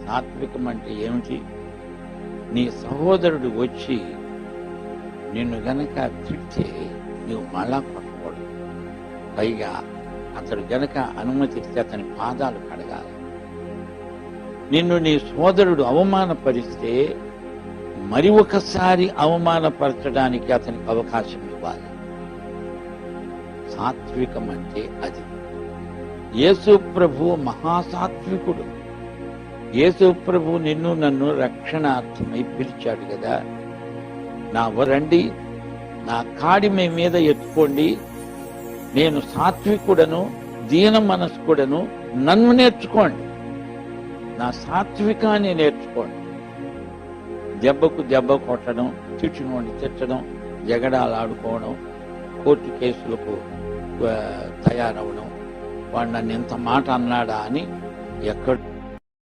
సాత్వికం అంటే ఏమిటి? నీ సహోదరుడు వచ్చి నిన్ను గనక తిడితే నువ్వు మళ్ళా కొట్టకూడదు. పైగా అతడు గనక అనుమతిస్తే అతని పాదాలు కడగాలి. నిన్ను నీ సోదరుడు అవమానపరిస్తే మరి ఒకసారి అవమానపరచడానికి అతనికి అవకాశం ఇవ్వాలి. సాత్వికం అంటే అది. యేసు ప్రభు మహాసాత్వికుడు. యేసు ప్రభు నిన్ను నన్ను రక్షణార్థమై పిలిచాడు కదా. నా రండి, నా కాడిమి మీద ఎత్తుకోండి, నేను సాత్వికుడను, దీన మనస్కుడను, నన్ను నేర్చుకోండి, నా సాత్వికాన్ని నేర్చుకోండి. దెబ్బకు దెబ్బ కొట్టడం, తిట్టినోడిని తిట్టడం, జగడాలు ఆడుకోవడం, కోర్టు కేసులకు తయారవడం, వాడు నన్ను ఎంత మాట అన్నాడా అని ఎక్కడ